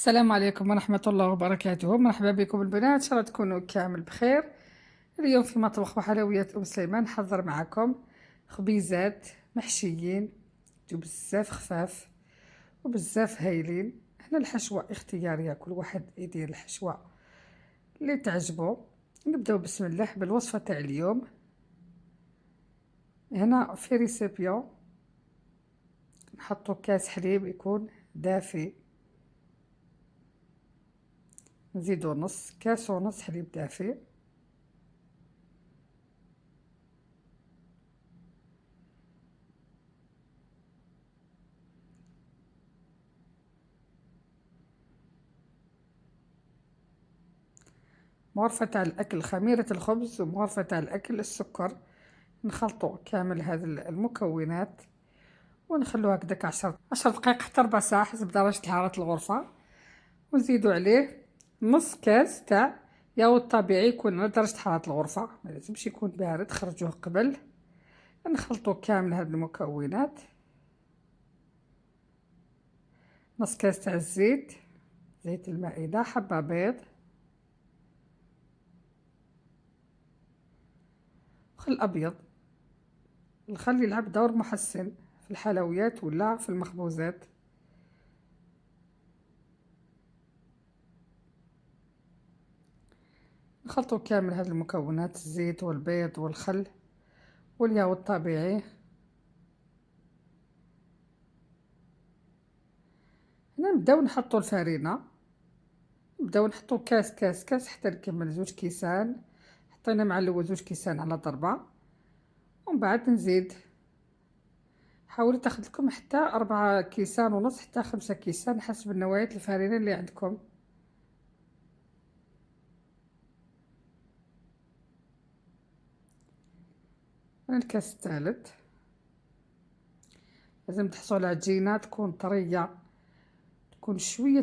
السلام عليكم ورحمة الله وبركاته. مرحبا بكم البنات، إن شاء الله تكونوا كامل بخير. اليوم في مطبخ وحلويات أم سليمان نحضر معكم خبيزات محشيين بزاف خفاف وبزاف هايلين. هنا الحشوة اختيارية، كل واحد يدير الحشوة اللي تعجبه. نبداو بسم الله بالوصفة تاع اليوم. هنا في ريسيبيون نحطو كاس حليب يكون دافي، نزيدو نص كاس ونص حليب دافي. مغرفة تاع الأكل خميرة الخبز، ومغرفة تاع الأكل السكر. نخلطو كامل هذه المكونات ونخلوها هكداك 10 دقائق حتى ربع ساعة حسب درجة حرارة الغرفة. ونزيدو عليه نص كاس تاع ياغورت طبيعي يكون على درجة حرارة الغرفة، ملازمش يكون بارد، خرجوه قبل. نخلطو كامل هذه المكونات. نص كاس تاع الزيت، زيت المائدة، حبة بيض، خل أبيض. الخل يلعب دور محسن في الحلويات ولا في المخبوزات. نخلطوا كامل هذه المكونات، الزيت والبيض والخل والياغورت الطبيعي. هنا نبداو نحطوا الفرينه، نبداو نحطوا كاس كاس كاس حتى نكمل 2 كيسان. حطينا مع الاول 2 كيسان على ضربه، ومن بعد نزيد. حاولوا تاخذ لكم حتى 4 كيسان ونص حتى 5 كيسان حسب نوعيه الفرينه اللي عندكم. الكاس الثالث لازم تحصلوا على عجينه تكون طريه، تكون شويه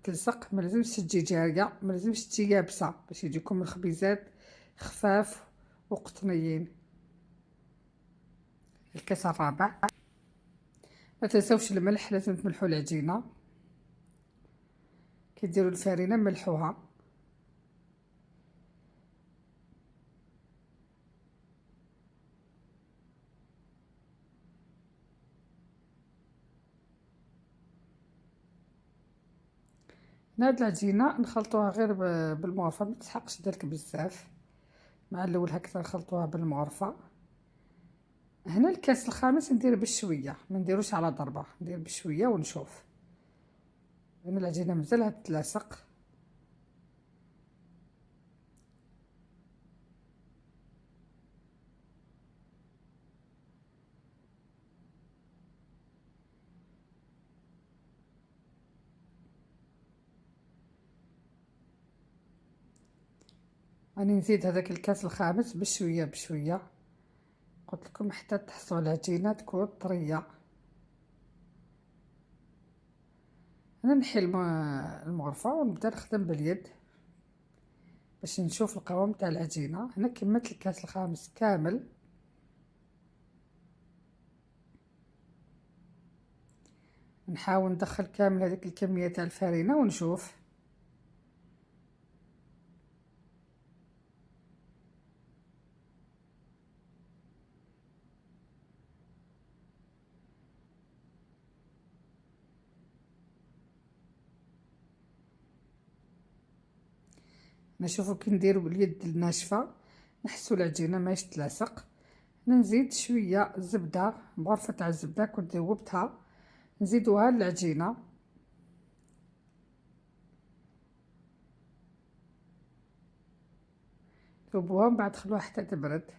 تلصق، ما لازمش تجي جاريه، ما لازمش تجي يابسه، باش يجيكم الخبيزات خفاف وقطنيين. الكاس الرابع ما تنساوش الملح، لازم تملحوا العجينه. كي ديروا الفرينه ملحوها. هاد العجينه نخلطوها غير بالمغرفه، ما تسحقش ديرك بزاف. مع الاول هكذا نخلطوها بالمغرفه. هنا الكاس الخامس ندير بشويه، ما نديروش على ضربه، ندير بشويه ونشوف. هنا العجينه مازالها تتلاصق. راني نزيد هذاك الكاس الخامس بشويه بشويه، قلت لكم حتى تحصلوا العجينه تكون طريه. انا نحي المغرفه ونبدا نخدم باليد باش نشوف القوام تاع العجينه. هنا كملت الكاس الخامس كامل. نحاول ندخل كامل هذيك الكميه تاع الفرينه ونشوف. نشوفو كي نديرو باليد الناشفه نحسو العجينه ماهيش تلاصق. نزيد شويه زبده، بغرفه تاع الزبده كنت ذوبتها، نزيدوها للعجينه. ذوبوها من بعد خلوها حتى تبرد.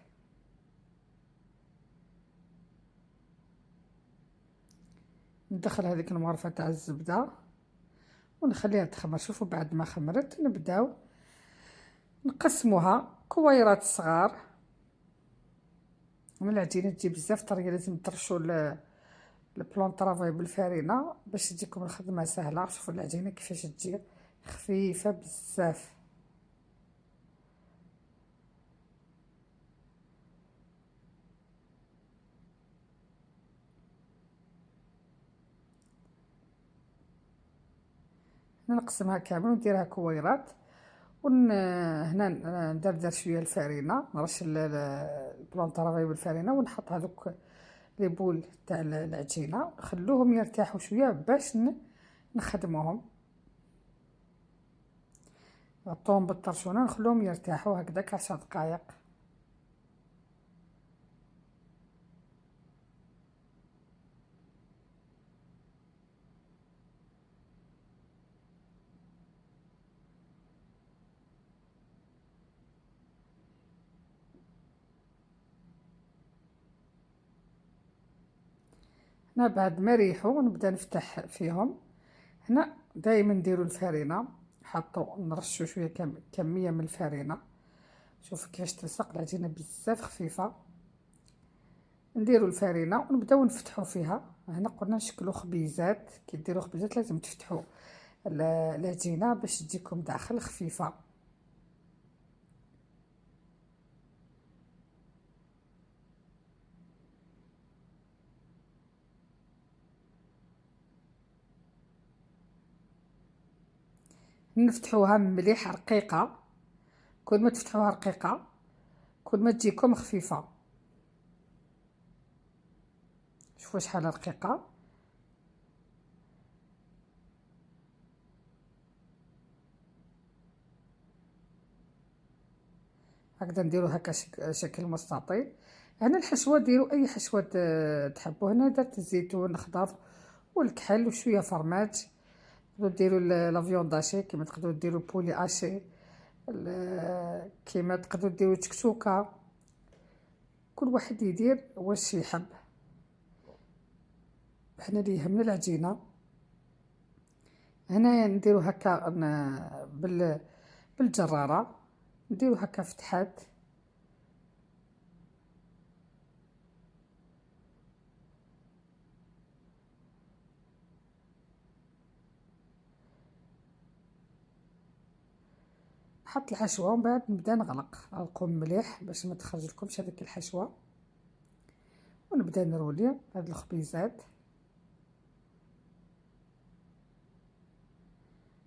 ندخل هذيك المغرفه تاع الزبده ونخليها تخمر. شوفوا بعد ما خمرت نبداو نقسموها كويرات صغار. من العجينه تجي بزاف طريه، لازم ترشوا البلون طرافاي بالفرينه باش تجيكم الخدمه سهله. شوفوا العجينه كيفاش تجي خفيفه بزاف. هنا نقسمها كامل ونديرها كويرات، هنا ندردر شويه الفرينه، نرش البلون طرافاي بالفرينه، ونحط هذوك لي بول تاع العجينه، نخلوهم يرتاحوا شويه باش نخدموهم. نغطوهم بالطرشونه نخلوهم يرتاحوا هكذاك 10 دقائق. هنا بعد ما ريحوا نبدا نفتح فيهم. هنا دائما نديروا الفرينه، نحطوا نرشوا شويه كميه من الفرينه. شوفوا كيفاش تلصق العجينه بزاف خفيفه. نديروا الفرينه ونبداو نفتحوا فيها. هنا قلنا نشكلوا خبيزات، كي ديروا خبيزات لازم تفتحوا العجينه باش تجيكم داخل خفيفه. نفتحوها مليح رقيقه، كل ما تفتحوها رقيقه كل ما تجيكم خفيفه. شوفوا شحال رقيقه. هكذا نديرو هكا شكل مستطيل. هنا الحشوه ديروا اي حشوه تحبوا. هنا درت الزيتون الخضر والكحل وشويه فرماج. تقدروا ديروا لا فيوند اشي، كيما تقدروا ديروا بولي اشي، كيما تقدروا ديروا تكتوكه. كل واحد يدير واش يحب. حنا اللي يهمنا العجينه. هنا نديروا هكا بالجراره، نديروا هكا فتحات. نحط الحشوه ومن بعد نبدا نغلقهم مليح باش ما تخرج لكمش هذيك الحشوه، ونبدا نرولي هاد الخبيزات.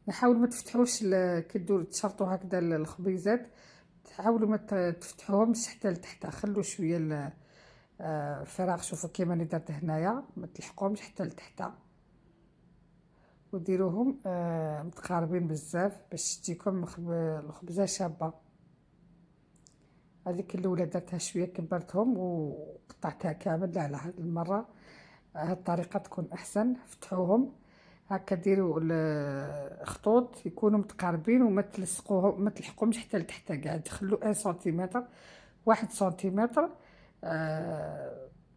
نحاول ما تفتحوش كي ديروا تشرطوا هكذا الخبيزات، حاولوا ما تفتحوهمش حتى لتحت، خلوا شويه الفراغ. شوفوا كيما راني درت هنايا، ما تلحقوهمش حتى لتحت، وديروهم متقاربين بزاف باش تجيكم الخبزه شابه. هذيك الاولى درتها شويه كبرتهم وقطعتها كامل. لا هذه المره هاد الطريقه تكون احسن. فتحوهم هكا، ديروا الخطوط يكونوا متقاربين وما تلصقوهم، ما تلحقوهمش حتى لتحت كاع. تخلوا 1 سنتيمتر 1 سنتيمتر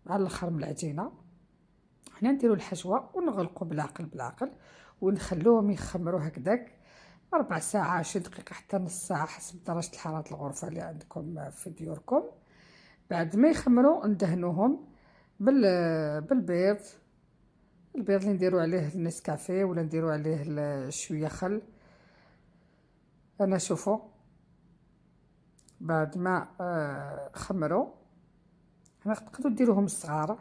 على الاخر من العجينه. هنا نديروا الحشوه ونغلقوا بالعقل ونخلوهم يخمروا هكذاك 4 ساعات 20 دقيقه حتى نص ساعه حسب درجه حراره الغرفه اللي عندكم في ديوركم. بعد ما يخمروا ندهنوهم بالبيض. البيض اللي نديروا عليه النسكافيه ولا نديروا عليه شويه خل. انا شوفوا بعد ما خمروا، هنا تقدروا ديروهم صغار،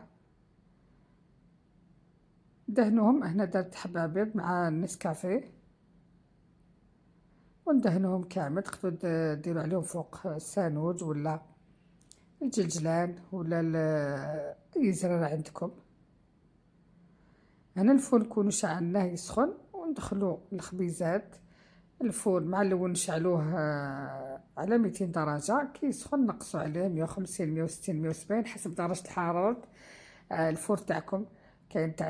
دهنوهم. هنا درت حبه بيض مع النسكافيه وندهنوهم كامل. تقدروا ديروا عليهم فوق السانوج ولا الجلجلان ولا اي زرار عندكم. هنا الفرن نكونوا شعلناه يسخن وندخلوا الخبيزات. الفرن مع الاول نشعلوه على 200 درجه، كي يسخن نقصوا عليه 150 160 170 حسب درجه الحراره الفرن تاعكم. كاين تاع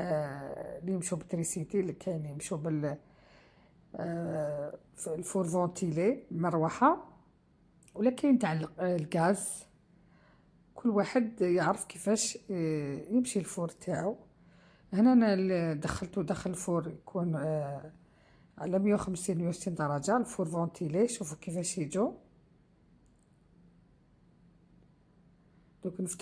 اللي يمشوا بالتريسيتي، اللي كاين يمشوا بال الفور فونتيلي مروحه، ولا كاين تاع الغاز. كل واحد يعرف كيفاش يمشي الفور تاعو. هنا انا دخلته داخل الفور يكون على 150 160 درجه الفور فونتيلي. شوفوا كيفاش يجوا. دوك نفتح